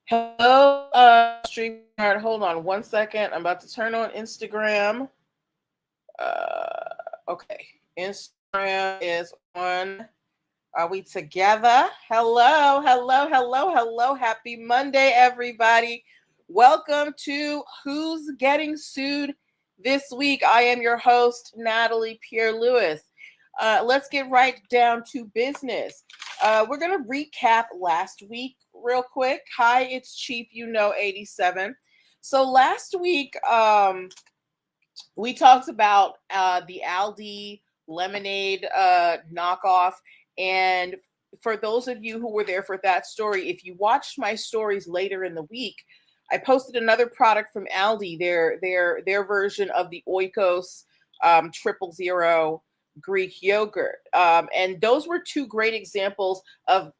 Hello, StreamYard. Hold on 1 second. I'm about to turn on Instagram. Okay. Instagram is on. Are we together? Hello, hello, hello, hello. Happy Monday, everybody. Welcome to Who's Getting Sued This Week. I am your host, Natalie Pierre-Lewis. Let's get right down to business. We're going to recap last week real quick. Hi, it's Chief 87. So last week, we talked about the Aldi lemonade knockoff. And for those of you who were there for that story, if you watched my stories later in the week, I posted another product from Aldi, their version of the Oikos 000 Greek yogurt. And those were two great examples of,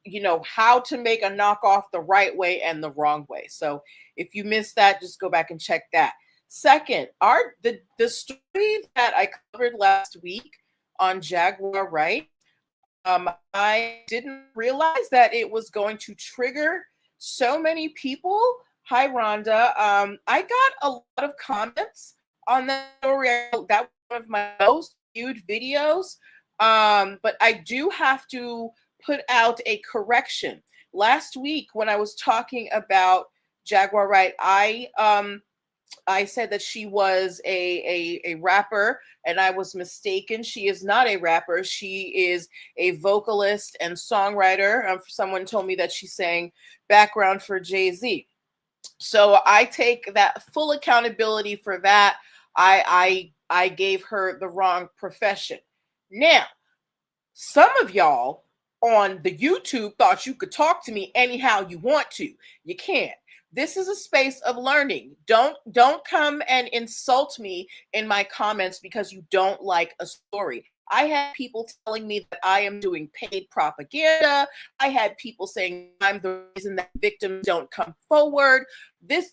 how to make a knockoff the right way and the wrong way. So if you missed that, just go back and check that. Second, the story that I covered last week on Jaguar Right, I didn't realize that it was going to trigger so many people. Hi, Rhonda. I got a lot of comments on that story. That was one of my most viewed videos, but I do have to put out a correction. Last week, when I was talking about Jaguar Right, I said that she was a rapper, and I was mistaken. She is not a rapper. She is a vocalist and songwriter. Someone told me that she sang background for Jay-Z. So I take that full accountability for that. I gave her the wrong profession. Now, some of y'all on the YouTube thought you could talk to me anyhow you want to. You can't. This is a space of learning. Don't come and insult me in my comments because you don't like a story. I had people telling me that I am doing paid propaganda. I had people saying I'm the reason that victims don't come forward. This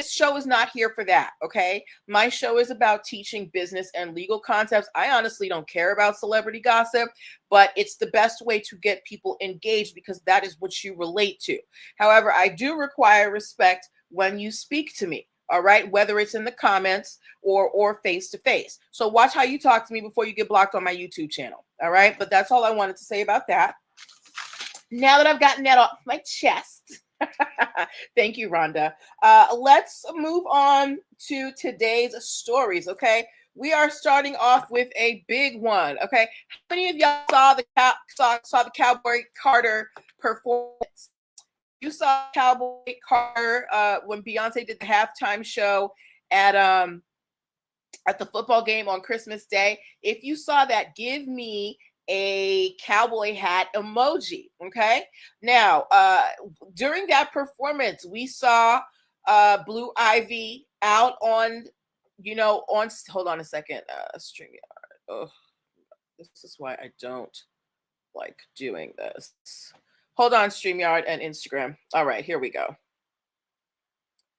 show is not here for that, okay? My show is about teaching business and legal concepts. I honestly don't care about celebrity gossip, but it's the best way to get people engaged because that is what you relate to. However, I do require respect when you speak to me. All right, whether it's in the comments or face to face. So watch how you talk to me before you get blocked on my YouTube channel. All right, but that's all I wanted to say about that. Now that I've gotten that off my chest, thank you, Rhonda. Let's move on to today's stories. Okay, we are starting off with a big one. Okay, how many of y'all saw the Cowboy Carter performance? You saw Cowboy Carter when Beyonce did the halftime show at the football game on Christmas Day. If you saw that, give me a cowboy hat emoji. Okay. Now, during that performance, we saw Blue Ivy out on, hold on a second, StreamYard. Oh, this is why I don't like doing this. Hold on, StreamYard and Instagram. All right, here we go.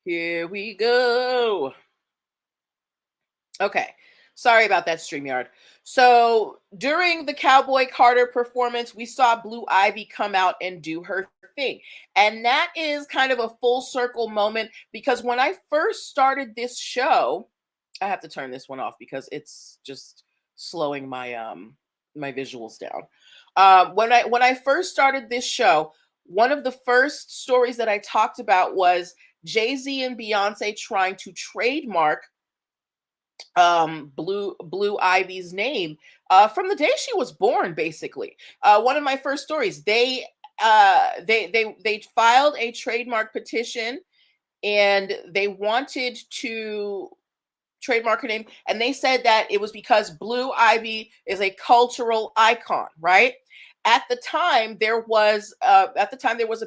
Here we go. Okay, sorry about that, StreamYard. So during the Cowboy Carter performance, we saw Blue Ivy come out and do her thing. And that is kind of a full circle moment because when I first started this show, I have to turn this one off because it's just slowing my my visuals down. When I first started this show, one of the first stories that I talked about was Jay-Z and Beyonce trying to trademark Blue Ivy's name from the day she was born. Basically, one of my first stories. They filed a trademark petition, and they wanted to trademark her name, and they said that it was because Blue Ivy is a cultural icon, right? At the time, there was a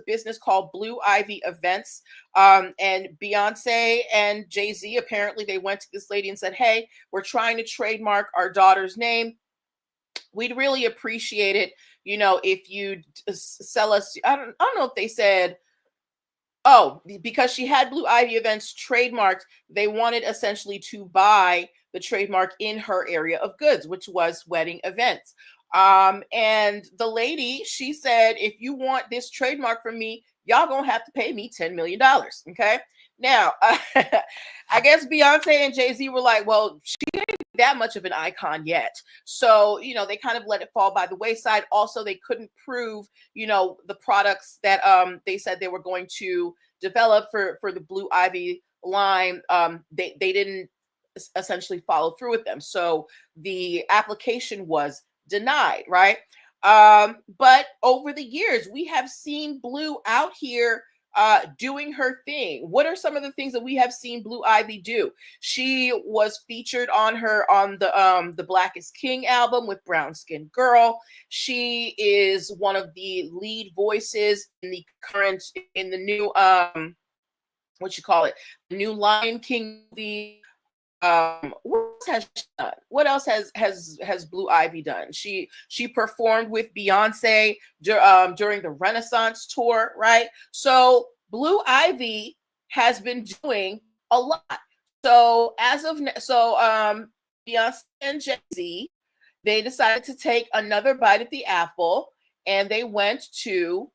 business called Blue Ivy Events, and Beyonce and Jay-Z, apparently they went to this lady and said, "Hey, we're trying to trademark our daughter's name. We'd really appreciate it, if you sell us." I don't know if they said. Oh, because she had Blue Ivy Events trademarked, they wanted essentially to buy the trademark in her area of goods, which was wedding events. And the lady, she said, "If you want this trademark from me, y'all gonna have to pay me $10 million. Okay. Now, I guess Beyonce and Jay-Z were like, well, she ain't that much of an icon yet. So, they kind of let it fall by the wayside. Also, they couldn't prove, the products that they said they were going to develop for the Blue Ivy line. They didn't essentially follow through with them. So the application was denied, right? But over the years, we have seen Blue out here doing her thing. What are some of the things that we have seen Blue Ivy do? She was featured on the Black is King album with Brown Skin Girl. She is one of the lead voices in the new new Lion King movie. What else has she done? What else has Blue Ivy done? She performed with Beyonce during the Renaissance tour, right? So Blue Ivy has been doing a lot. So Beyonce and Jay-Z, they decided to take another bite at the apple, and they went to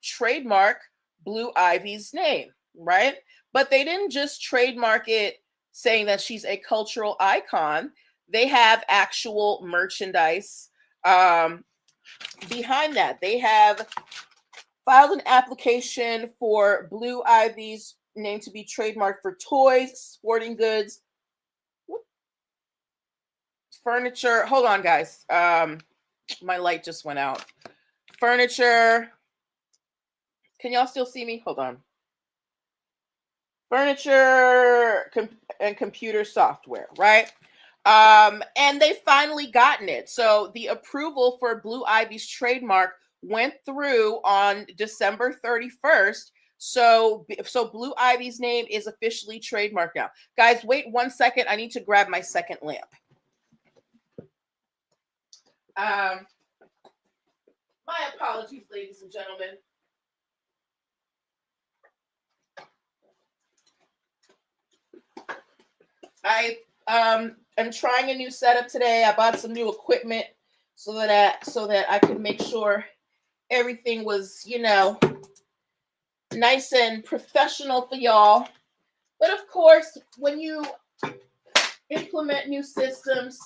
trademark Blue Ivy's name, right? But they didn't just trademark it saying that she's a cultural icon. They have actual merchandise behind that. They have filed an application for Blue Ivy's name to be trademarked for toys, sporting goods, furniture. Hold on, guys. My light just went out. Furniture. Can y'all still see me? Hold on. Furniture and computer software, right? And they finally gotten it. So the approval for Blue Ivy's trademark went through on December 31st. So Blue Ivy's name is officially trademarked now. Guys, wait 1 second. I need to grab my second lamp. My apologies, ladies and gentlemen. I am trying a new setup today. I bought some new equipment so that I could make sure everything was, nice and professional for y'all. But of course, when you implement new systems,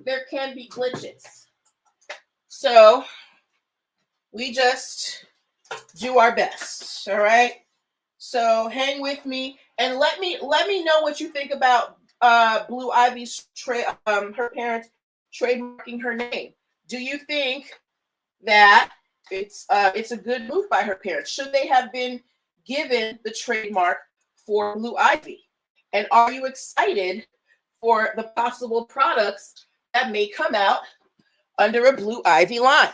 there can be glitches. So we just do our best. All right. So hang with me and let me know what you think about Blue Ivy's her parents trademarking her name. Do you think that it's a good move by her parents? Should they have been given the trademark for Blue Ivy? And are you excited for the possible products that may come out under a Blue Ivy line?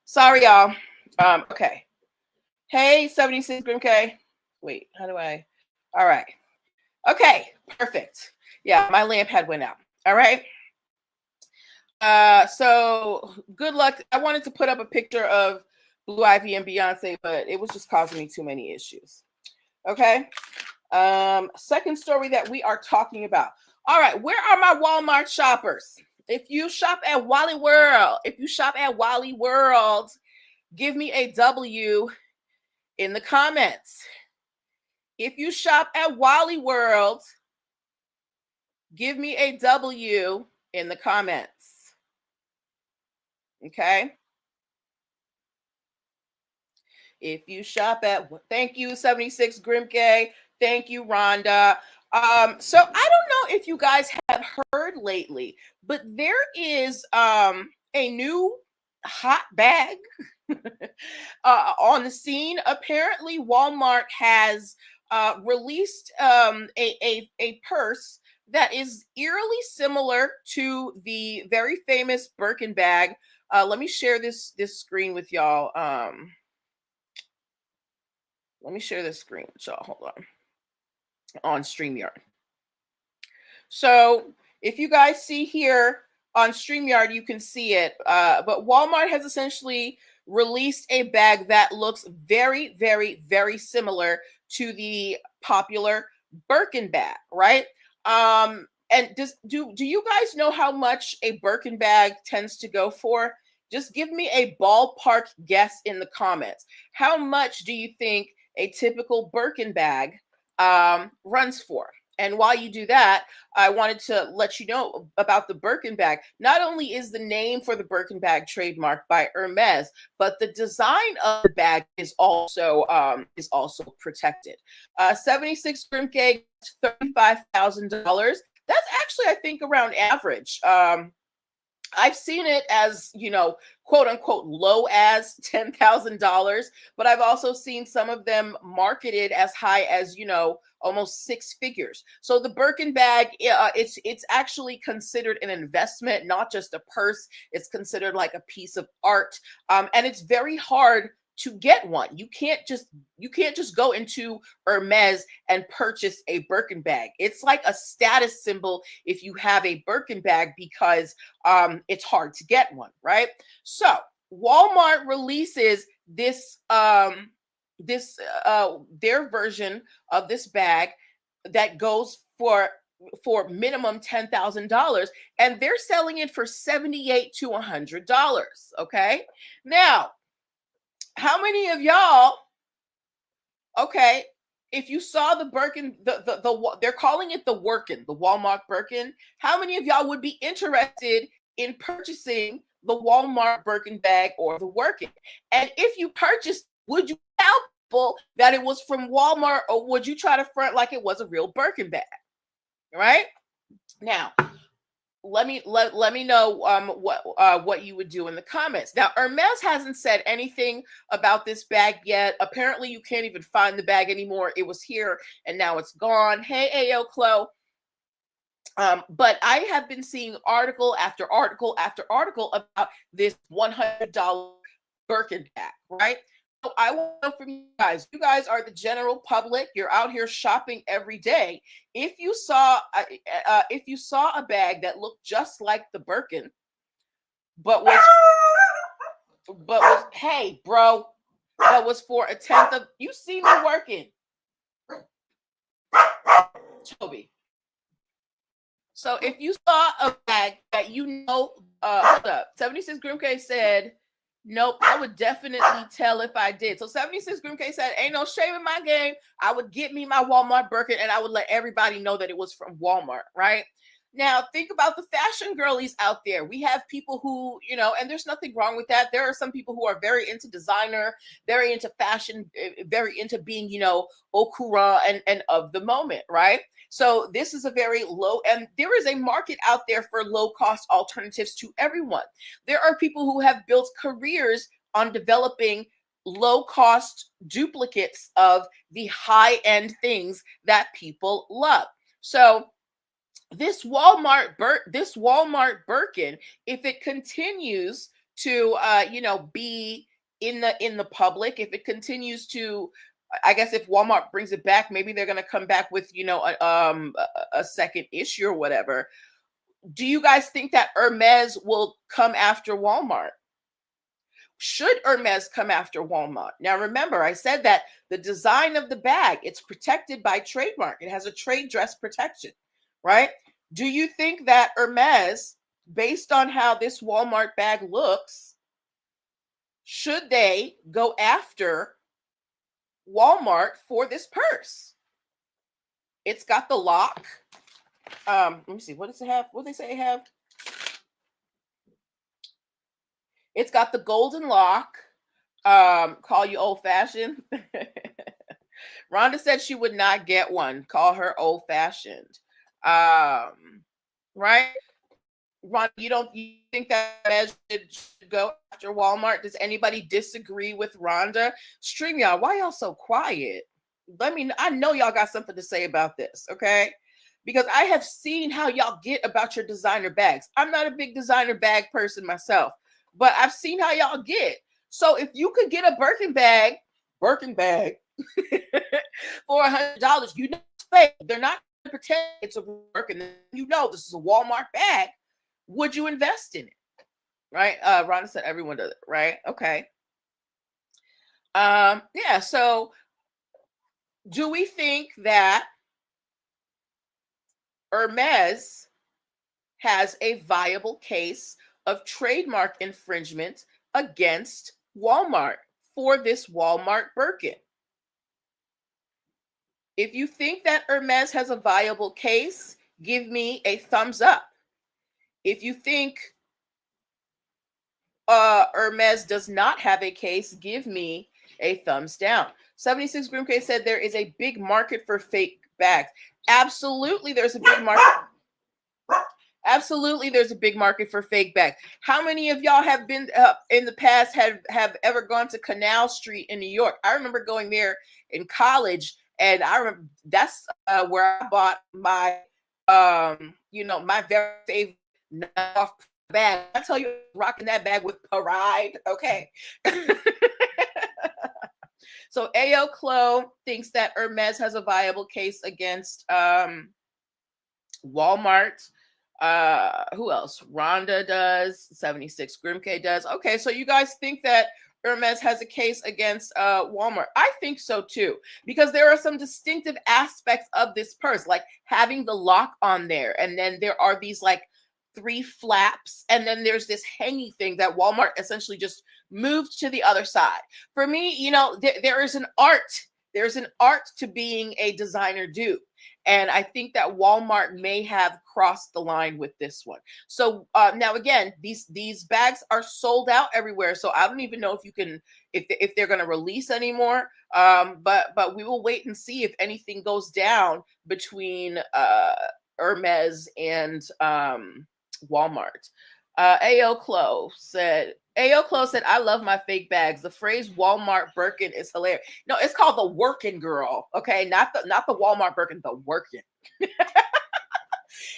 Sorry, y'all. Okay. Hey, 76 Grim K. Wait, how do I? All right. Okay, perfect. Yeah, my lamp had went out. All right. So good luck. I wanted to put up a picture of Blue Ivy and Beyonce, but it was just causing me too many issues. Okay. Second story that we are talking about. All right, where are my Walmart shoppers? If you shop at Wally World, give me a W in the comments. If you shop at Wally World, give me a W in the comments. Okay. If you shop at, thank you, 76 Grimke. Thank you, Rhonda. So I don't know if you guys have heard lately, but there is a new hot bag on the scene. Apparently, Walmart has released a purse that is eerily similar to the very famous Birkin bag. Let me share this screen with y'all. Let me share this screen with y'all. Hold on StreamYard. So if you guys see here on StreamYard, you can see it. But Walmart has essentially released a bag that looks very, very, very similar to the popular Birkin bag, right? And do you guys know how much a Birkin bag tends to go for? Just give me a ballpark guess in the comments. How much do you think a typical Birkin bag runs for? And while you do that, I wanted to let you know about the Birkin bag. Not only is the name for the Birkin bag trademarked by Hermes, but the design of the bag is also protected. 76 Grimke, $35,000. That's actually, I think, around average. I've seen it as, quote unquote, low as $10,000, but I've also seen some of them marketed as high as, almost six figures. So the Birkin bag, it's actually considered an investment, not just a purse. It's considered like a piece of art, and it's very hard to get one. You can't just go into Hermes and purchase a Birkin bag. It's like a status symbol if you have a Birkin bag, because it's hard to get one, right? So Walmart releases this their version of this bag that goes for minimum $10,000, and they're selling it for $78 to $100. Okay, now how many of y'all, okay, if you saw the Birkin, they're calling it the Workin, the Walmart Birkin, how many of y'all would be interested in purchasing the Walmart Birkin bag or the Workin? And if you purchased, would you tell people that it was from Walmart, or would you try to front like it was a real Birkin bag? Right? Now, let me know what you would do in the comments. Now, Hermes hasn't said anything about this bag yet. Apparently, you can't even find the bag anymore. It was here and now it's gone. Hey, Ayo Chloe. But I have been seeing article after article after article about this $100 Birkin bag, right? So I want to know from you guys. You guys are the general public. You're out here shopping every day. If you saw a bag that looked just like the Birkin, but was hey, bro, that was for a tenth of. You see me working, Toby. So if you saw a bag that hold up, 76 Grimke said, nope, I would definitely tell if I did. So 76 Grimke said, ain't no shame in my game. I would get me my Walmart Birkin and I would let everybody know that it was from Walmart, right? Now, think about the fashion girlies out there. We have people who, and there's nothing wrong with that. There are some people who are very into designer, very into fashion, very into being, au courant and of the moment, right? So this is a very low, and there is a market out there for low cost alternatives to everyone. There are people who have built careers on developing low cost duplicates of the high end things that people love. So this Walmart Birkin, if it continues to be in the public, if it continues to, I guess if Walmart brings it back, maybe they're going to come back with a second issue or whatever. Do you guys think that Hermes will come after Walmart? Should Hermes come after Walmart? Now, remember, I said that the design of the bag, it's protected by trademark. It has a trade dress protection, right? Do you think that Hermes, based on how this Walmart bag looks, should they go after Walmart for this purse? It's got the lock. Let me see. What does it have? What do they say it have? It's got the golden lock. Call you old fashioned. Rhonda said she would not get one. Call her old fashioned. Right? Ron, you think that should go after Walmart? Does anybody disagree with Rhonda? Stream y'all, why y'all so quiet? I know y'all got something to say about this, okay? Because I have seen how y'all get about your designer bags. I'm not a big designer bag person myself, but I've seen how y'all get. So if you could get a Birkin bag for $100, it's fake. They're not going to pretend it's a Birkin. This is a Walmart bag. Would you invest in it? Right? Rhonda said everyone does it, right? Okay. Yeah, so do we think that Hermes has a viable case of trademark infringement against Walmart for this Walmart Birkin. If you think that Hermes has a viable case, give me a thumbs up. If you think Hermes does not have a case, give me a thumbs down. 76 Groom K said there is a big market for fake bags. Absolutely, there's a big market. Absolutely, there's a big market for fake bags. How many of y'all have been in the past have ever gone to Canal Street in New York? I remember going there in college, and I remember that's where I bought my, my very favorite knockoff bag. I tell you, rocking that bag with pride. Okay. So Ayo Clo thinks that Hermes has a viable case against Walmart. Who else? Rhonda does. 76 Grimke does. Okay, so you guys think that Hermes has a case against Walmart? I think so too, because there are some distinctive aspects of this purse, like having the lock on there, and then there are these like 3 flaps, and then there's this hanging thing that Walmart essentially just moved to the other side. For me, there is an art. There's an art to being a designer dupe. And I think that Walmart may have crossed the line with this one. So now again, these bags are sold out everywhere. So I don't even know if they're going to release anymore. But we will wait and see if anything goes down between Hermes and Walmart. Ayo Clo said, I love my fake bags. The phrase Walmart Birkin is hilarious. No, it's called the working girl. Okay. Not the Walmart Birkin, the working.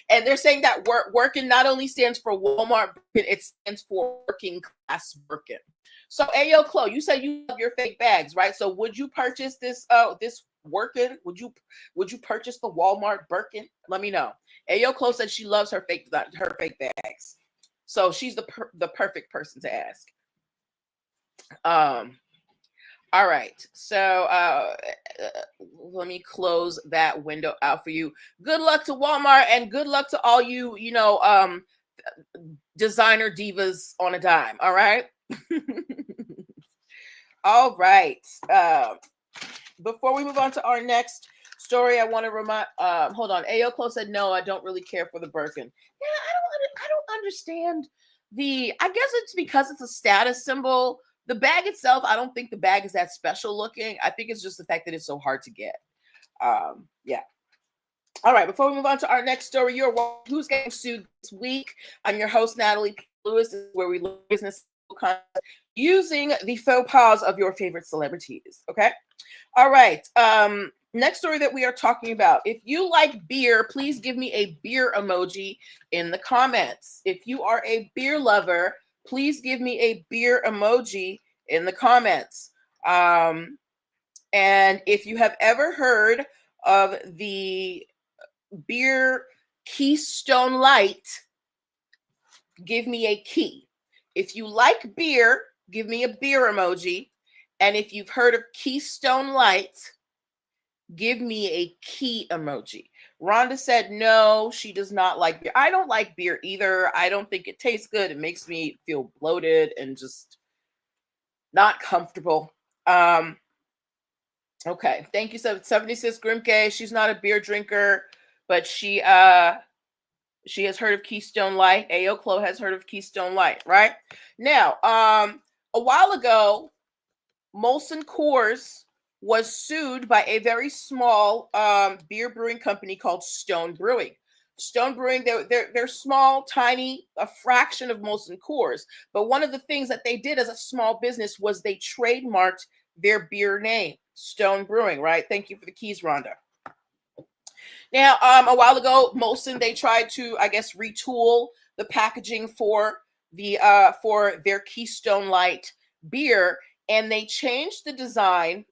And they're saying that working not only stands for Walmart Birkin, it stands for working class Birkin. So Ayo Clo, you said you love your fake bags, right? So would you purchase this working? Would you purchase the Walmart Birkin? Let me know. Ayo Clo said she loves her fake bags. So she's the perfect person to ask. All right. So let me close that window out for you. Good luck to Walmart, and good luck to all you, designer divas on a dime. All right. All right. Before we move on to our next story, I want to remind, hold on. Ayo Clo said, no, I don't really care for the Birkin. Yeah, I don't understand I guess it's because it's a status symbol. The bag itself, I don't think the bag is that special looking. I think it's just the fact that it's so hard to get. Yeah. All right. Before we move on to our next story, you're watching Who's Getting Sued This Week. I'm your host, Natalie Lewis. This is where we learn business content using the faux pas of your favorite celebrities. Okay. All right. Next story that we are talking about. If you like beer, please give me a beer emoji in the comments. If you are a beer lover, please give me a beer emoji in the comments. And if you have ever heard of the beer Keystone Light, give me a key. If you like beer, give me a beer emoji. And if you've heard of Keystone Light, give me a key emoji. Rhonda said no, she does not like beer. I don't like beer either. I don't think it tastes good. It makes me feel bloated and just not comfortable. Okay, thank you, 76 Grimke. She's not a beer drinker, but she has heard of Keystone Light. Ayo Clo has heard of Keystone Light, right? Now, a while ago, Molson Coors was sued by a very small beer brewing company called Stone Brewing. Stone Brewing, they're small, tiny, a fraction of Molson Coors. But one of the things that they did as a small business was they trademarked their beer name, Stone Brewing, right? Thank you for the keys, Rhonda. Now, a while ago, Molson, they tried to, I guess, retool the packaging for their Keystone Light beer, and they changed the design.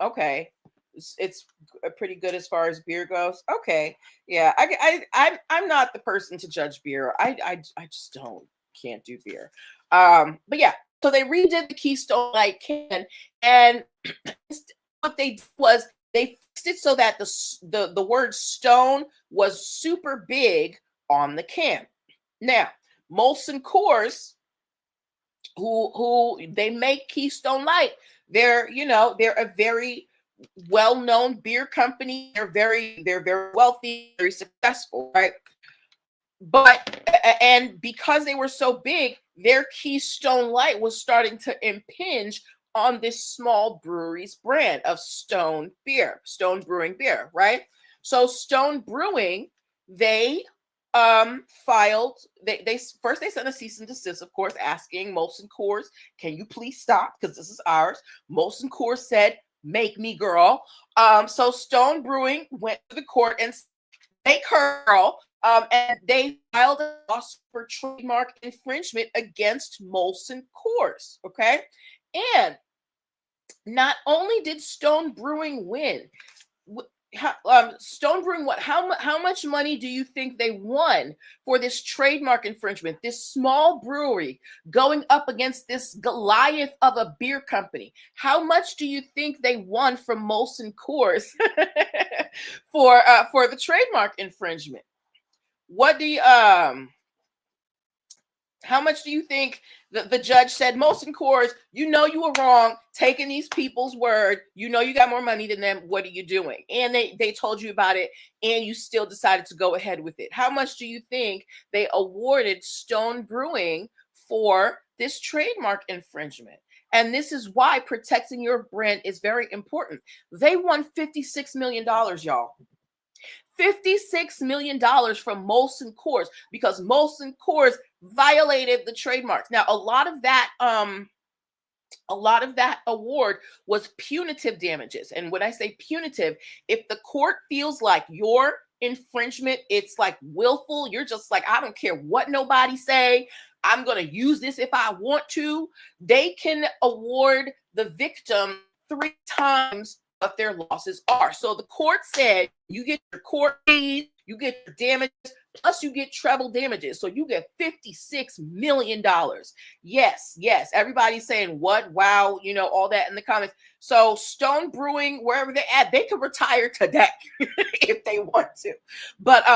Okay, it's pretty good as far as beer goes. Okay, yeah, I'm not the person to judge beer. I just can't do beer. But yeah, so they redid the Keystone Light can, and what they did was they fixed it so that the word stone was super big on the can. Now, Molson Coors, who they make Keystone Light. They're a very well-known beer company. They're very wealthy, very successful, right? But and because they were so big, their Keystone Light was starting to impinge on this small brewery's brand of Stone Brewing beer, right? So Stone Brewing, they filed they first they sent a cease and desist, of course, asking Molson Coors, can you please stop, because this is ours. Molson Coors said, make me, girl. So Stone Brewing went to the court and make her girl. And they filed a lawsuit for trademark infringement against Molson Coors. Okay. And not only did Stone Brewing win, Stone Brewing, how much money do you think they won for this trademark infringement? This small brewery going up against this Goliath of a beer company. How much do you think they won from Molson Coors for the trademark infringement? What do you how much do you think the judge said, Molson Coors, you were wrong, taking these people's word, you got more money than them, what are you doing? And they told you about it, and you still decided to go ahead with it. How much do you think they awarded Stone Brewing for this trademark infringement? And this is why protecting your brand is very important. They won $56 million, y'all. $56 million from Molson Coors because Molson Coors violated the trademarks. Now, a lot of that award was punitive damages. And when I say punitive, if the court feels like your infringement, it's like willful, you're just like, I don't care what nobody say, I'm going to use this if I want to, they can award the victim 3 times what their losses are. So the court said you get your court fees, you get your damages, plus you get treble damages. So you get $56 million. Yes. Everybody's saying what? Wow, all that in the comments. So Stone Brewing, wherever they're at, they could retire today if they want to. But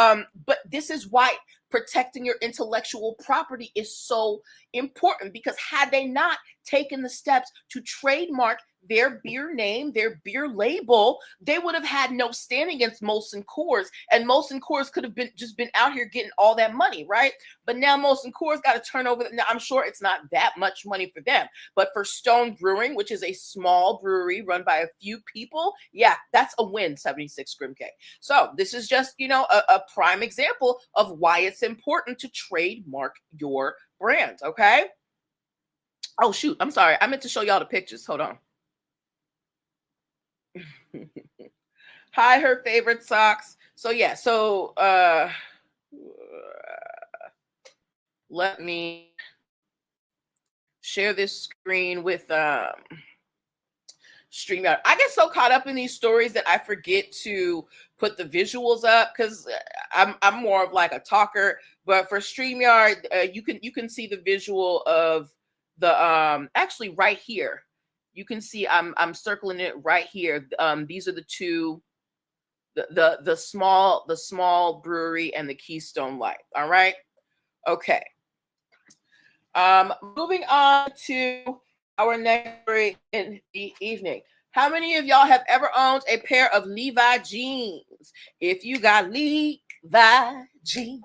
this is why protecting your intellectual property is so important, because had they not taken the steps to trademark their beer name, their beer label, they would have had no standing against Molson Coors, and Molson Coors could have been out here getting all that money, right? But now Molson Coors got to turn over. Now I'm sure it's not that much money for them, but for Stone Brewing, which is a small brewery run by a few people, yeah, that's a win. 76 Grim K. So this is just a prime example of why it's important to trademark your brand. Okay. Oh shoot, I'm sorry, I meant to show y'all the pictures. Hold on. Hi, her favorite socks. So yeah, let me share this screen with StreamYard. I get so caught up in these stories that I forget to put the visuals up, because I'm more of like a talker. But for StreamYard, you can see the visual of the actually right here. You can see I'm circling it right here. These are the two, the small brewery and the Keystone Light. All right. Okay. Moving on to our next story in the evening. How many of y'all have ever owned a pair of Levi jeans? If you got Levi jeans,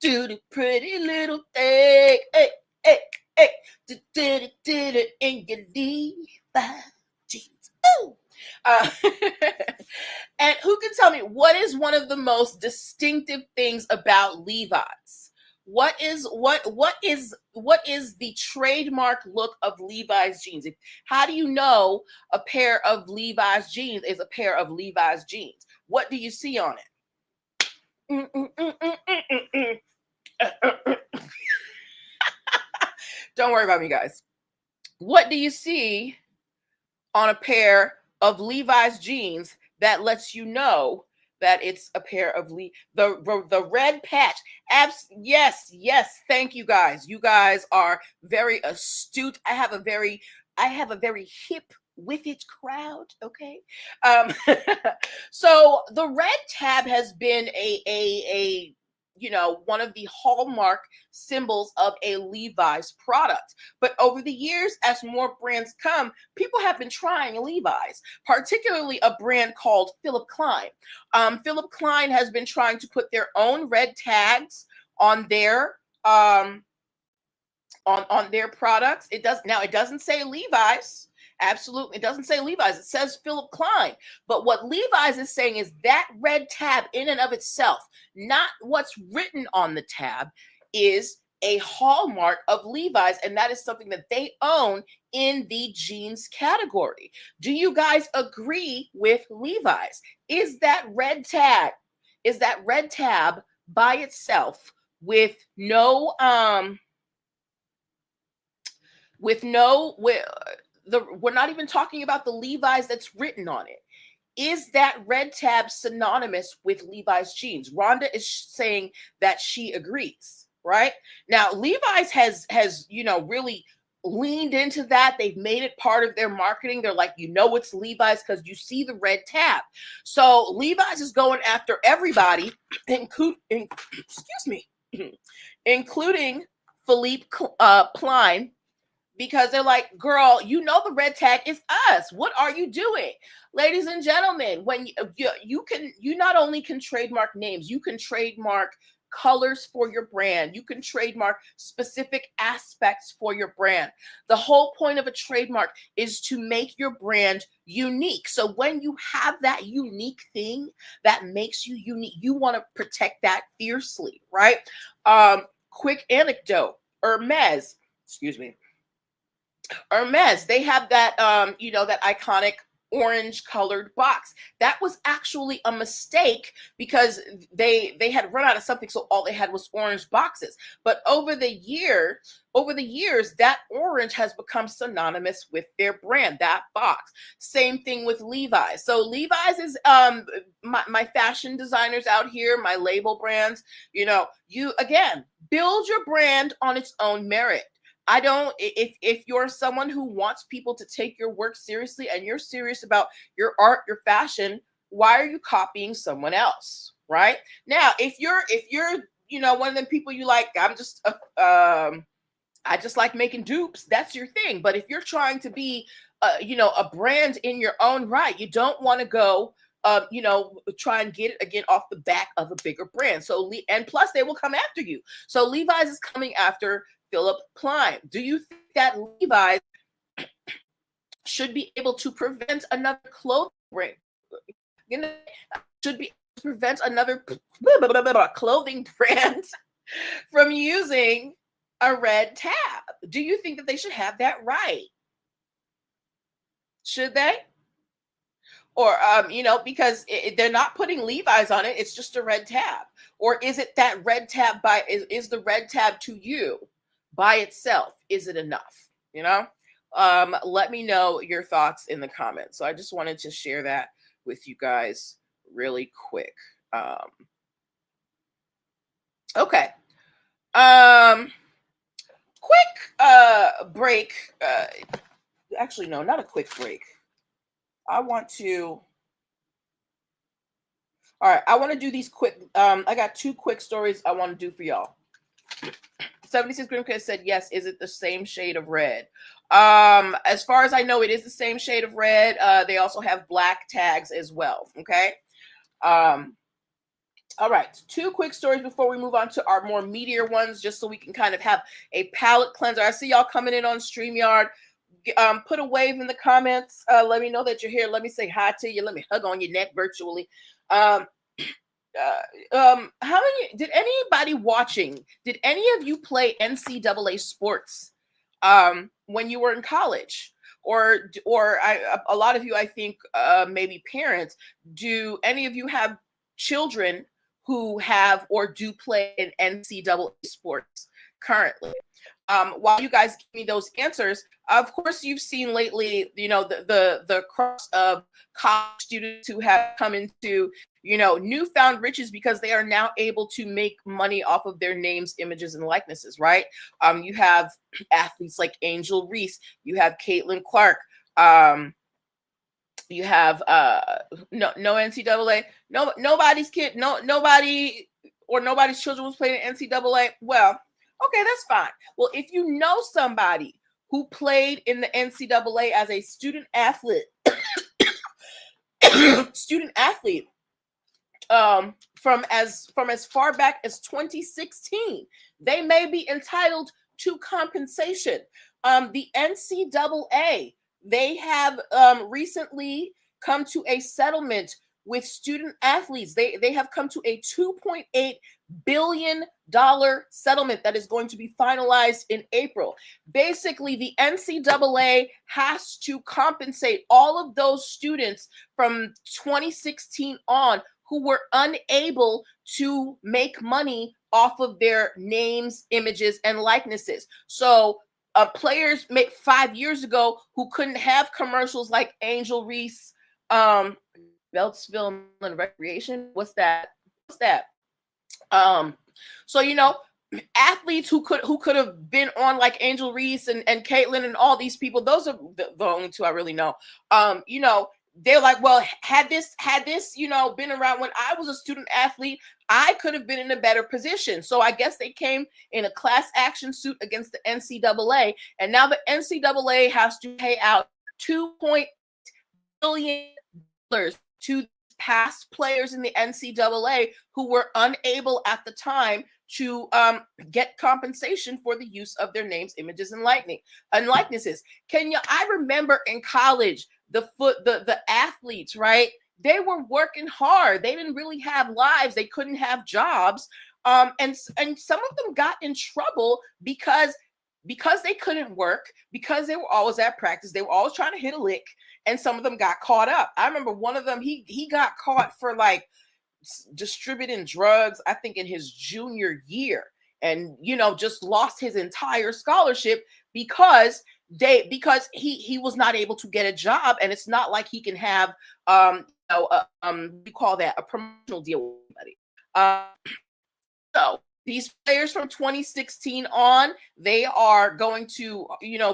do the pretty little thing, hey, hey, hey, do in your Levi jeans. Ooh. And who can tell me what is one of the most distinctive things about Levi's? What is the trademark look of Levi's jeans? How do you know a pair of Levi's jeans is a pair of Levi's jeans? What do you see on it? Don't worry about me, guys. What do you see on a pair of Levi's jeans that lets you know that it's a pair of the red patch? Yes. Thank you guys. You guys are very astute. I have a very hip with it crowd. Okay. So the red tab has been a one of the hallmark symbols of a Levi's product. But over the years, as more brands come, people have been trying Levi's, particularly a brand called Philip Klein. Philip Klein has been trying to put their own red tags on their on their products. It doesn't say Levi's. Absolutely, it doesn't say Levi's. It says Philip Klein. But what Levi's is saying is that red tab in and of itself, not what's written on the tab, is a hallmark of Levi's, and that is something that they own in the jeans category. Do you guys agree with Levi's? Is that red tab by itself with no we're not even talking about the Levi's that's written on it. Is that red tab synonymous with Levi's jeans? Rhonda is saying that she agrees, right? Now, Levi's has really leaned into that. They've made it part of their marketing. They're like, it's Levi's because you see the red tab. So Levi's is going after everybody, including Philippe Klein, because they're like, girl, the red tag is us. What are you doing? Ladies and gentlemen, when you not only can trademark names, you can trademark colors for your brand. You can trademark specific aspects for your brand. The whole point of a trademark is to make your brand unique. So when you have that unique thing that makes you unique, you want to protect that fiercely, right? Quick anecdote, Hermes, they have that, that iconic orange colored box. That was actually a mistake because they had run out of something, so all they had was orange boxes. But over the years, that orange has become synonymous with their brand, that box. Same thing with Levi's. So Levi's is my fashion designers out here, my label brands, you again build your brand on its own merit. If you're someone who wants people to take your work seriously and you're serious about your art, your fashion, why are you copying someone else? Right? Now, if you're one of them people you like, I just like making dupes, that's your thing. But if you're trying to be a brand in your own right, you don't want to go try and get it again off the back of a bigger brand. So and plus they will come after you. So Levi's is coming after Philip Klein. Do you think that Levi's should be able to prevent another clothing brand? Should be able to prevent another clothing brand from using a red tab? Do you think that they should have that right? Should they? Or, because they're not putting Levi's on it. It's just a red tab. Or is it that red tab is the red tab to you by itself? Is it enough? Let me know your thoughts in the comments. So I just wanted to share that with you guys really quick. Okay. Quick break. Actually, no, not a quick break. I want to do these quick. I got 2 quick stories I want to do for y'all. 76 Green Kid said, yes, is it the same shade of red? As far as I know, it is the same shade of red. They also have black tags as well. Okay. All right. 2 quick stories before we move on to our more meatier ones, just so we can kind of have a palate cleanser. I see y'all coming in on StreamYard. Put a wave in the comments. Let me know that you're here. Let me say hi to you. Let me hug on your neck virtually. How many did anybody watching? Did any of you play NCAA sports when you were in college? Or a lot of you, I think, maybe parents. Do any of you have children who have or do play in NCAA sports currently? While you guys give me those answers, of course, you've seen lately, the crux of college students who have come into, newfound riches because they are now able to make money off of their names, images, and likenesses, right? You have athletes like Angel Reese, you have Caitlin Clark, you have no NCAA, nobody's kid, nobody or nobody's children was playing in NCAA, well, okay, that's fine. Well, if you know somebody who played in the NCAA as a student athlete, from as far back as 2016, they may be entitled to compensation. The NCAA, they have recently come to a settlement with student athletes. They have come to a $2.8 billion settlement that is going to be finalized in April. Basically, the NCAA has to compensate all of those students from 2016 on who were unable to make money off of their names, images, and likenesses. So players 5 years ago who couldn't have commercials like Angel Reese, Beltsville and Recreation. What's that? So athletes who could have been on like Angel Reese and Caitlin and all these people. Those are the only two I really know. They're like, well, had this been around when I was a student athlete, I could have been in a better position. So I guess they came in a class action suit against the NCAA, and now the NCAA has to pay out $2.0 billion to past players in the NCAA who were unable at the time to get compensation for the use of their names, images, and likenesses. Kenya, I remember in college, the athletes, right? They were working hard. They didn't really have lives. They couldn't have jobs. And some of them got in trouble because they couldn't work, because they were always at practice. They were always trying to hit a lick, and some of them got caught up. I remember one of them, he got caught for like distributing drugs, I think in his junior year, and just lost his entire scholarship because he was not able to get a job. And it's not like he can have you call that a promotional deal with anybody. So these players from 2016 on, they are going to,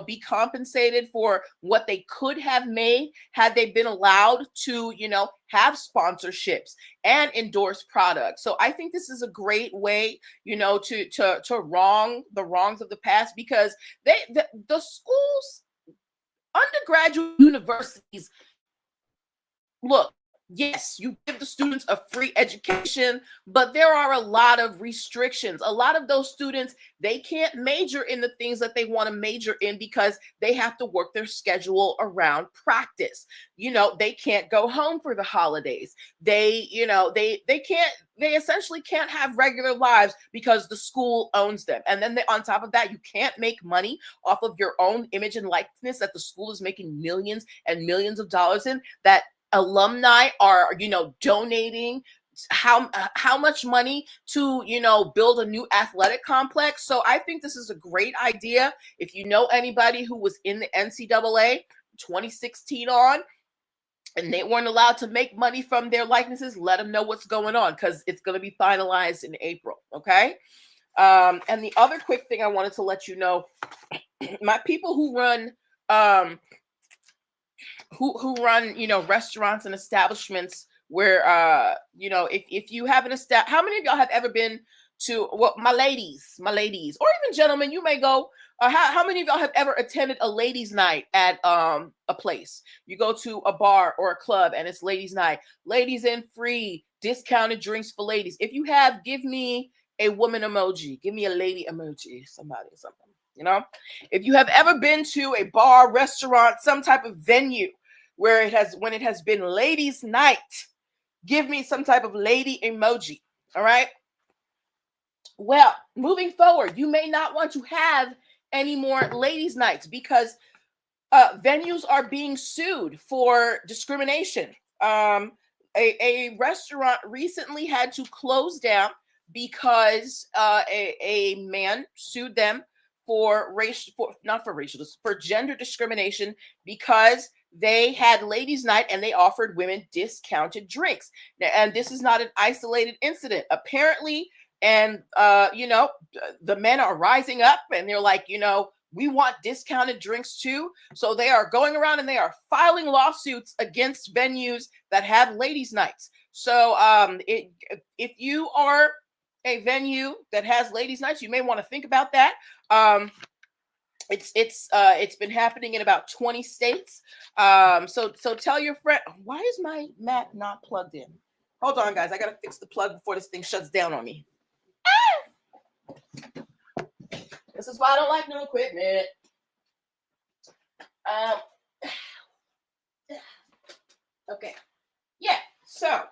be compensated for what they could have made had they been allowed to, have sponsorships and endorse products. So I think this is a great way, to wrong the wrongs of the past, because the schools, undergraduate universities, look, yes, you give the students a free education, but there are a lot of restrictions. A lot of those students, they can't major in the things that they want to major in because they have to work their schedule around practice. They can't go home for the holidays. They essentially can't have regular lives because the school owns them. And then on top of that, you can't make money off of your own image and likeness that the school is making millions and millions of dollars in, that alumni are donating how much money to build a new athletic complex. So I think this is a great idea. If you know anybody who was in the NCAA 2016 on and they weren't allowed to make money from their likenesses, let them know what's going on, because it's going to be finalized in April. Okay. And the other quick thing I wanted to let you know, my people who run who run restaurants and establishments where if you have how many of y'all have ever been to, well, my ladies, or even gentlemen, you may go, how many of y'all have ever attended a ladies night at a place? You go to a bar or a club and it's ladies night, ladies in free, discounted drinks for ladies. If you have, give me a woman emoji, give me a lady emoji, somebody or something. If you have ever been to a bar, restaurant, some type of venue where when it has been ladies night, give me some type of lady emoji. All right. Well, moving forward, you may not want to have any more ladies nights because venues are being sued for discrimination. A restaurant recently had to close down because a man sued them for gender discrimination because they had ladies' night and they offered women discounted drinks. And this is not an isolated incident, apparently. And the men are rising up and they're like, we want discounted drinks too. So they are going around and they are filing lawsuits against venues that have ladies' nights. So if you are a venue that has ladies' nights, you may want to think about that. It's been happening in about 20 states. So tell your friend. Why is my Mac not plugged in? Hold on, guys. I gotta fix the plug before this thing shuts down on me. This is why I don't like new equipment. Okay. Yeah. So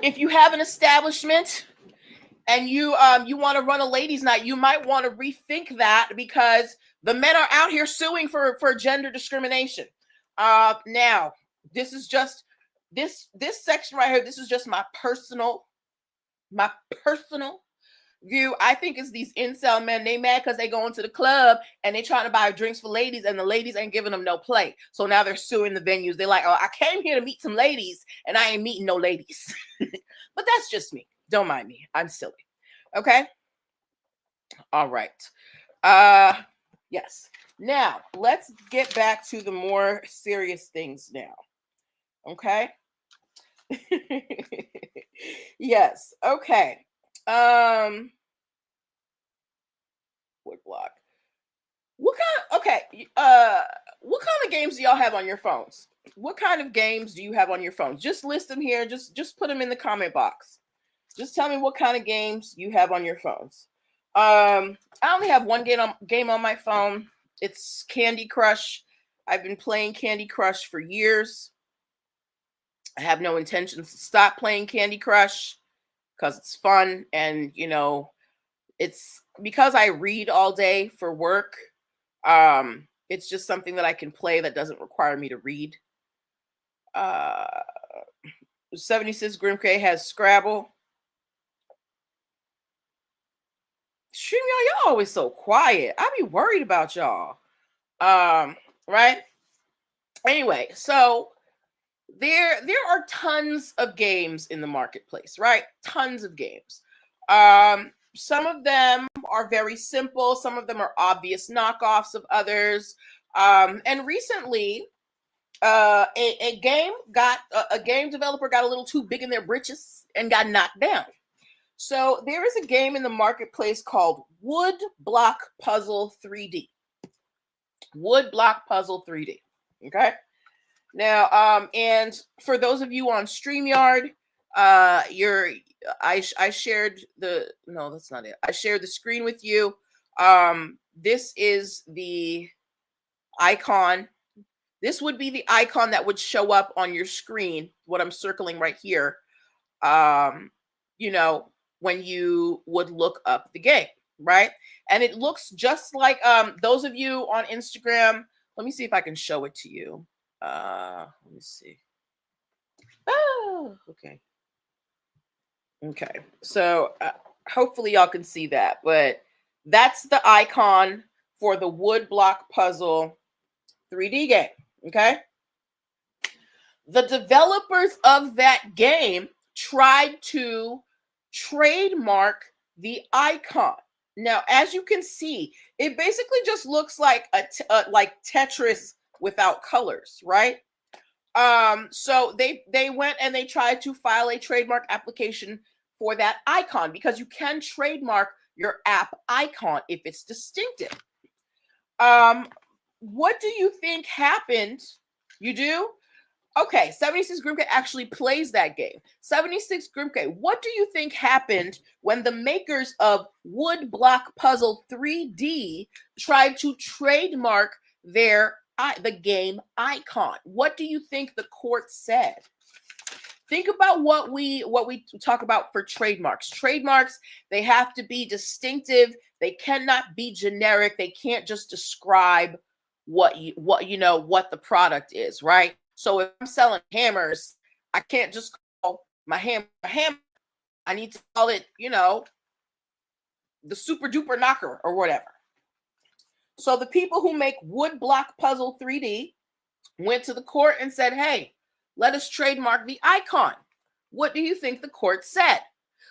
if you have an establishment and you want to run a ladies' night, you might want to rethink that, because the men are out here suing for gender discrimination. Now, this is just this section right here. This is just my personal view. I think it's these incel men. They mad because they go into the club and they trying to buy drinks for ladies, and the ladies ain't giving them no play. So now they're suing the venues. They're like, oh, I came here to meet some ladies and I ain't meeting no ladies. But that's just me. Don't mind me. I'm silly. Okay. All right. Yes. Now let's get back to the more serious things now. Okay. Yes. Okay. Wood block. What kind of games do y'all have on your phones? What kind of games do you have on your phones? Just list them here. Just put them in the comment box. Just tell me what kind of games you have on your phones. I only have one game on my phone. It's Candy Crush. I've been playing Candy Crush for years. I have no intentions to stop playing Candy Crush because it's fun, and it's because I read all day for work. It's just something that I can play that doesn't require me to read. 76 Grimke has Scrabble. Stream y'all always so quiet. I be worried about y'all. Right? Anyway, so there are tons of games in the marketplace, right? Tons of games. Some of them are very simple. Some of them are obvious knockoffs of others. And recently, a game developer got a little too big in their britches and got knocked down. So there is a game in the marketplace called Wood Block Puzzle 3D. Wood Block Puzzle 3D. Okay. Now, and for those of you on StreamYard, I shared that's not it. I shared the screen with you. This is the icon. This would be the icon that would show up on your screen, what I'm circling right here. When you would look up the game, right? And it looks just like those of you on Instagram. Let me see if I can show it to you. Let me see. Oh, okay. Okay. So hopefully y'all can see that, but that's the icon for the Wood Block Puzzle 3D game. Okay. The developers of that game tried to trademark the icon. Now, as you can see, it basically just looks like like Tetris without colors, right? So they went and they tried to file a trademark application for that icon, because you can trademark your app icon if it's distinctive. What do you think happened? You do? Okay, 76 Grimke actually plays that game. 76 Grimke, what do you think happened when the makers of Wood Block Puzzle 3D tried to trademark the game icon? What do you think the court said? Think about what we talk about for trademarks. Trademarks, they have to be distinctive. They cannot be generic. They can't just describe what the product is, right? So if I'm selling hammers, I can't just call my hammer a hammer. I need to call it, the super duper knocker or whatever. So the people who make Wood Block Puzzle 3D went to the court and said, hey, let us trademark the icon. What do you think the court said?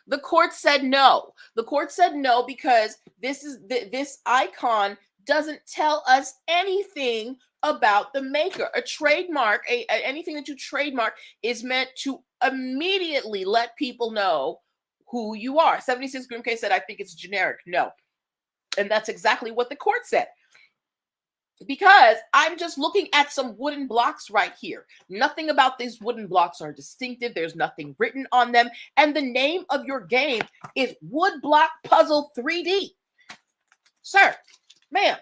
The court said no. The court said no because this icon doesn't tell us anything about the maker. A trademark, anything that you trademark is meant to immediately let people know who you are. 76 Grim K said, I think it's generic. No. And that's exactly what the court said. Because I'm just looking at some wooden blocks right here. Nothing about these wooden blocks are distinctive. There's nothing written on them. And the name of your game is Wood Block Puzzle 3D. Sir, ma'am,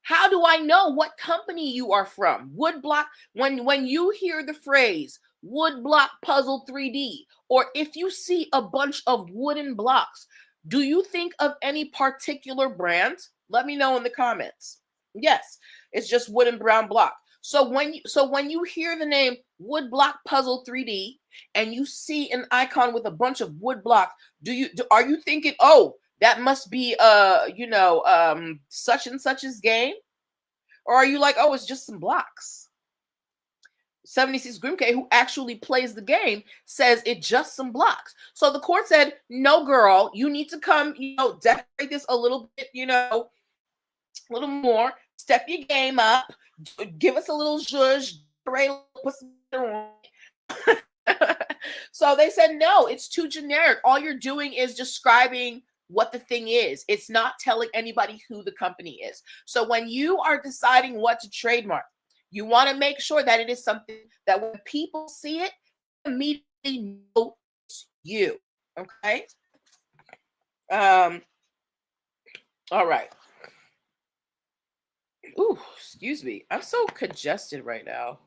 how do I know what company you are from? Wood Block, when you hear the phrase Wood Block Puzzle 3D, or if you see a bunch of wooden blocks, do you think of any particular brand? Let me know in the comments. Yes, it's just wood and brown block. So when you hear the name Wood Block Puzzle 3D and you see an icon with a bunch of wood blocks, are you thinking, oh, that must be such and such's game? Or are you like, oh, it's just some blocks? 76 Grimke, who actually plays the game, says it's just some blocks. So the court said, no, girl, you need to come, decorate this a little bit, a little more, step your game up, give us a little zhuzh, put some on. So they said, no, it's too generic. All you're doing is describing what the thing is. It's not telling anybody who the company is. So when you are deciding what to trademark, you want to make sure that it is something that when people see it, immediately know it's you. Okay? All right. Ooh, excuse me. I'm so congested right now.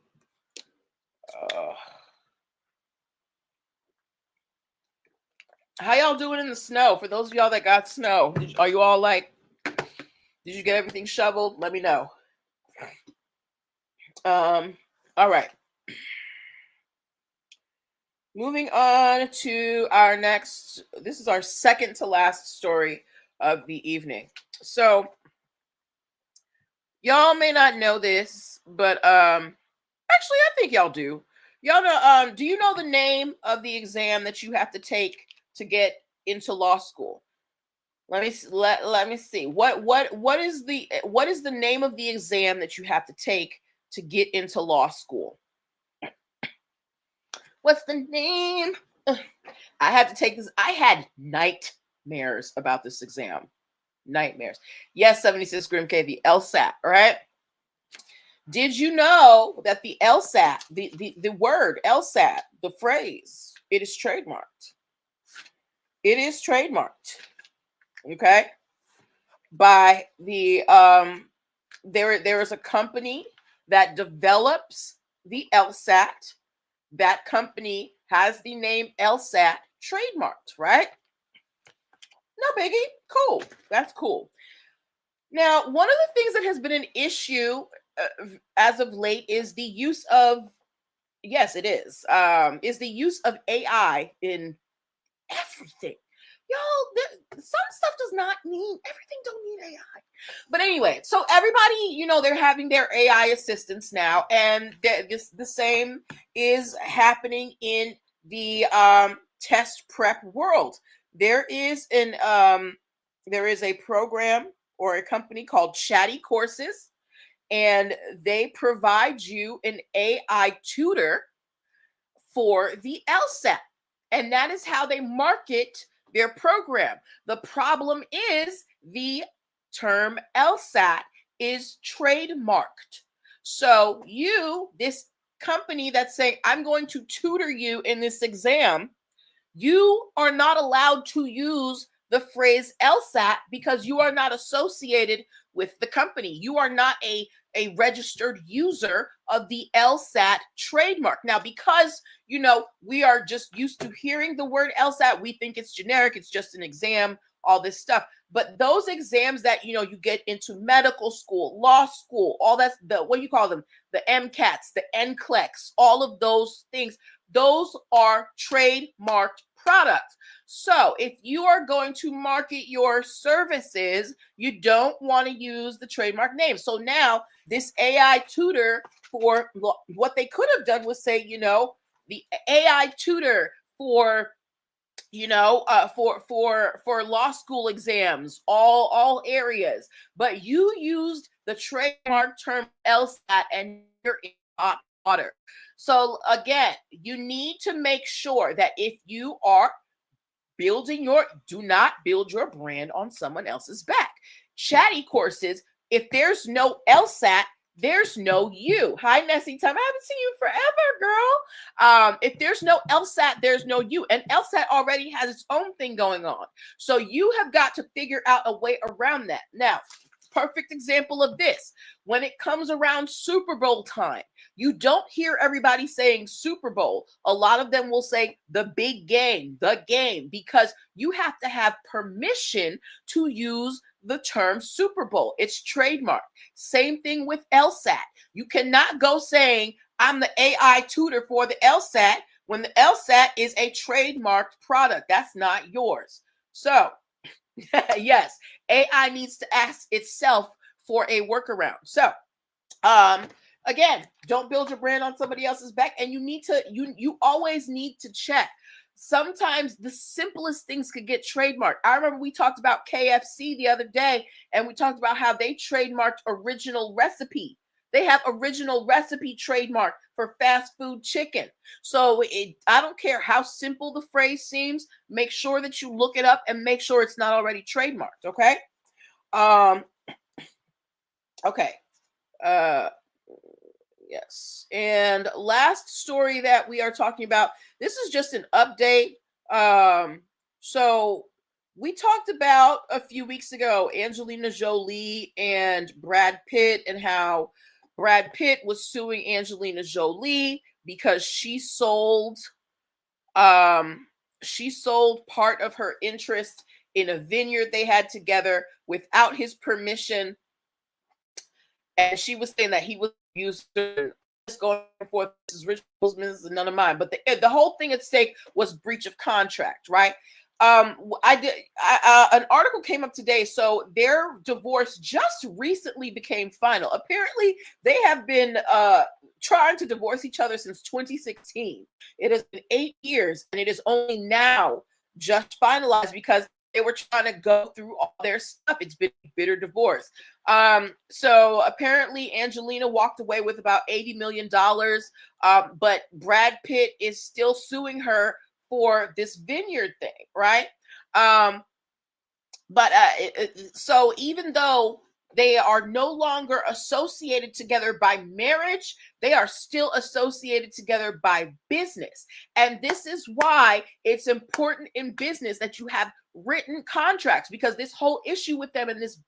How y'all doing in the snow? For those of y'all that got snow, are you all like, did you get everything shoveled? Let me know. All right. Moving on to our next, this is our second to last story of the evening. So y'all may not know this, but actually I think y'all do. Y'all know, do you know the name of the exam that you have to take to get into law school? Let me see. What is the name of the exam that you have to take to get into law school? What's the name? I had to take this. I had nightmares about this exam. Nightmares. Yes, 76 Grim K, the LSAT, right? Did you know that the LSAT, the word LSAT, the phrase, it is trademarked? It is trademarked. Okay? By the there is a company that develops the LSAT. That company has the name LSAT trademarked, right? No biggie. Cool. That's cool. Now, one of the things that has been an issue as of late is the use of, yes, it is the use of AI in everything. Y'all, some stuff does not need, everything don't need AI. But anyway, so everybody, they're having their AI assistants now, and the same is happening in the test prep world. There is a program or a company called Chatty Courses, and they provide you an AI tutor for the LSAT. And that is how they market their program. The problem is the term LSAT is trademarked. So this company that's saying, I'm going to tutor you in this exam, you are not allowed to use the phrase LSAT because you are not associated with the company. You are not a registered user of the LSAT trademark. Now, because, we are just used to hearing the word LSAT, we think it's generic, it's just an exam, all this stuff. But those exams that, you get into medical school, law school, all that's what do you call them? The MCATs, the NCLEX, all of those things, those are trademarked products. So if you are going to market your services, you don't want to use the trademark name. So now this AI tutor, for what they could have done was say, the AI tutor for for law school exams, all areas, but you used the trademark term LSAT and you're in hot water. So again, you need to make sure that if you are do not build your brand on someone else's back. Chatty courses, if there's no LSAT, there's no you. Hi, Nessie Time. I haven't seen you forever, girl. If there's no LSAT, there's no you. And LSAT already has its own thing going on. So you have got to figure out a way around that. Now, perfect example of this. When it comes around Super Bowl time, you don't hear everybody saying Super Bowl. A lot of them will say the big game, because you have to have permission to use the term Super Bowl. It's trademark. Same thing with LSAT. You cannot go saying, I'm the AI tutor for the LSAT when the LSAT is a trademarked product. That's not yours. So, yes, AI needs to ask itself for a workaround. So, again, don't build your brand on somebody else's back, and you always need to check. Sometimes the simplest things could get trademarked. I remember we talked about KFC the other day, and we talked about how they trademarked original recipe. They have original recipe trademark for fast food chicken. So I don't care how simple the phrase seems, make sure that you look it up and make sure it's not already trademarked, okay? Okay. Yes. And last story that we are talking about, this is just an update. So we talked about a few weeks ago, Angelina Jolie and Brad Pitt, and how Brad Pitt was suing Angelina Jolie because she sold part of her interest in a vineyard they had together without his permission. And she was saying that he was used going forth. This is Rich Paul's business and none of mine. But the whole thing at stake was breach of contract, right? An article came up today. So their divorce just recently became final. Apparently, they have been trying to divorce each other since 2016. It has been 8 years, and it is only now just finalized because they were trying to go through all their stuff. It's been a bitter divorce. So apparently Angelina walked away with about $80 million, but Brad Pitt is still suing her for this vineyard thing, right? So even though they are no longer associated together by marriage, they are still associated together by business. And this is why it's important in business that you have written contracts, because this whole issue with them and this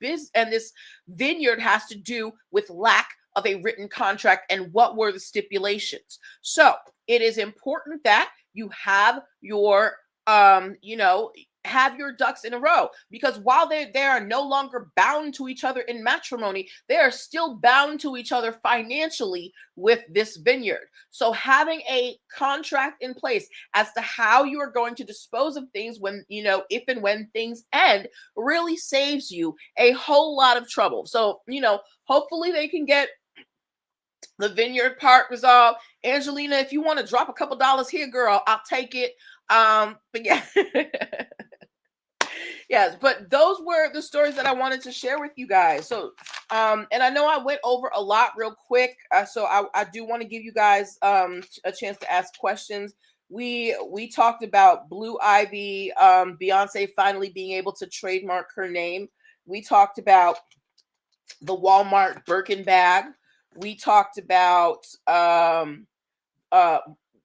vineyard has to do with lack of a written contract and what were the stipulations. So it is important that you have your have your ducks in a row, because while they are no longer bound to each other in matrimony, they are still bound to each other financially with this vineyard. So having a contract in place as to how you are going to dispose of things when, if and when things end, really saves you a whole lot of trouble. So, hopefully they can get the vineyard part resolved. Angelina, if you want to drop a couple dollars here, girl, I'll take it. But yeah. Yes, but those were the stories that I wanted to share with you guys. So, and I know I went over a lot real quick. So I do want to give you guys a chance to ask questions. We talked about Blue Ivy, Beyonce finally being able to trademark her name. We talked about the Walmart Birkin bag. We talked about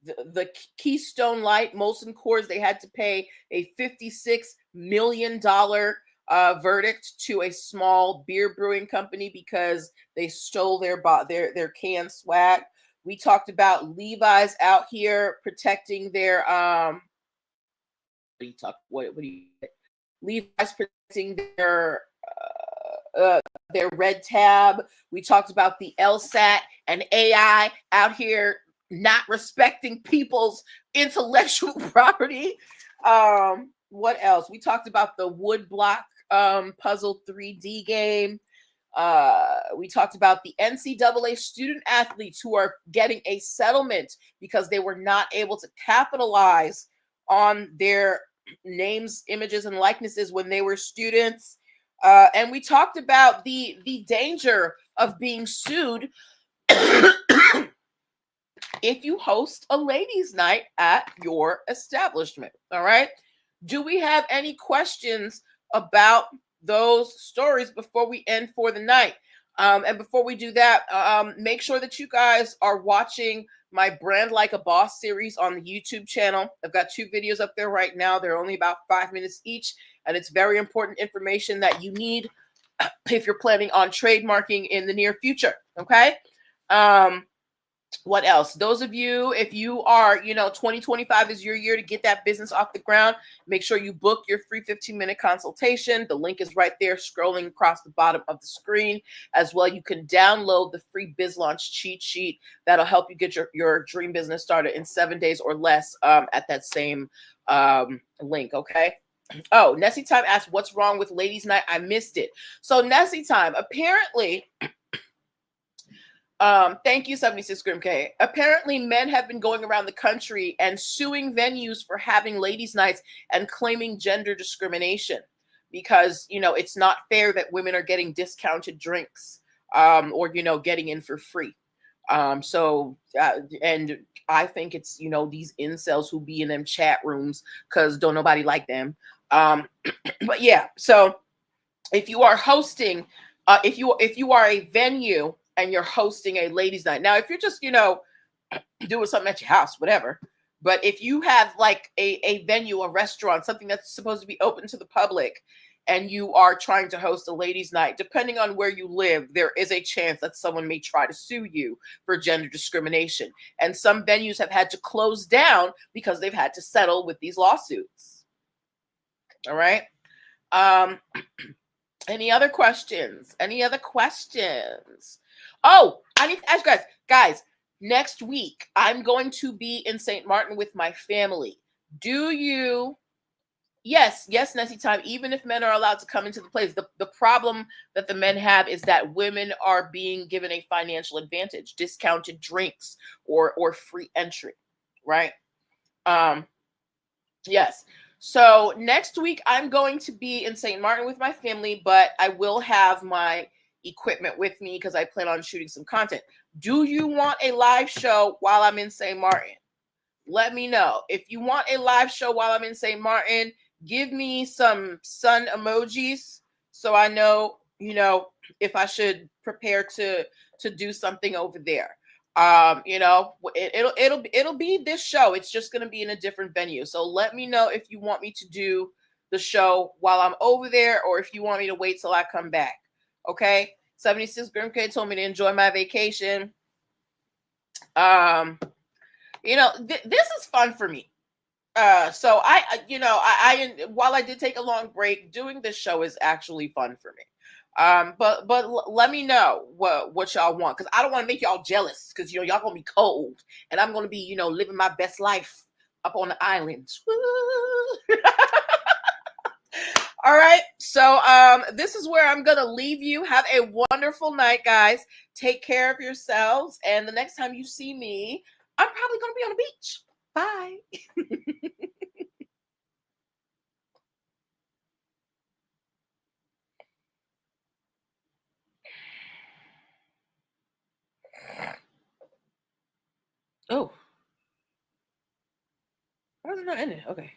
the Keystone Light, Molson Coors. They had to pay a $56 million verdict to a small beer brewing company because they stole their can swag. We talked about Levi's out here protecting their Levi's protecting their red tab. We talked about the LSAT and AI out here not respecting people's intellectual property. What else? We talked about the wood block puzzle 3D game. We talked about the NCAA student athletes who are getting a settlement because they were not able to capitalize on their names, images, and likenesses when they were students. And we talked about the danger of being sued if you host a ladies' night at your establishment. All right. Do we have any questions about those stories before we end for the night? And before we do that, make sure that you guys are watching my Brand Like a Boss series on the YouTube channel. I've got 2 videos up there right now. They're only about 5 minutes each, and it's very important information that you need if you're planning on trademarking in the near future. Okay. What else? Those of you, if you are, 2025 is your year to get that business off the ground, make sure you book your free 15-minute consultation. The link is right there scrolling across the bottom of the screen. As well, you can download the free biz launch cheat sheet that'll help you get your dream business started in 7 days or less at that same link. Okay. Oh, Nessie Time asked, what's wrong with ladies' night? I missed it. So Nessie Time, apparently, thank you, 76 Grim K. Apparently, men have been going around the country and suing venues for having ladies' nights and claiming gender discrimination because, it's not fair that women are getting discounted drinks or, getting in for free. And I think it's, these incels who be in them chat rooms because don't nobody like them. But yeah, so if you are hosting, if you are a venue and you're hosting a ladies' night. Now, if you're just, doing something at your house, whatever. But if you have like a venue, a restaurant, something that's supposed to be open to the public, and you are trying to host a ladies' night, depending on where you live, there is a chance that someone may try to sue you for gender discrimination. And some venues have had to close down because they've had to settle with these lawsuits. All right. Any other questions? Oh, I need to ask you guys, next week, I'm going to be in St. Martin with my family. Yes, Nessie Time, even if men are allowed to come into the place, the problem that the men have is that women are being given a financial advantage, discounted drinks or free entry, right? Yes. So next week I'm going to be in St. Martin with my family, but I will have my equipment with me because I plan on shooting some content. Do you want a live show while I'm in St. Martin? Let me know. If you want a live show while I'm in St. Martin, give me some sun emojis so I know, if I should prepare to do something over there. It'll be this show. It's just going to be in a different venue. So let me know if you want me to do the show while I'm over there or if you want me to wait till I come back. Okay. 76 Grim K told me to enjoy my vacation. This is fun for me. So while I did take a long break, doing this show is actually fun for me. But let me know what y'all want, because I don't want to make y'all jealous, because y'all gonna be cold and I'm gonna be living my best life up on the island. All right, so this is where I'm gonna leave you. Have a wonderful night, guys. Take care of yourselves, and the next time you see me, I'm probably gonna be on the beach. Bye. Oh, why is it not in it? Okay.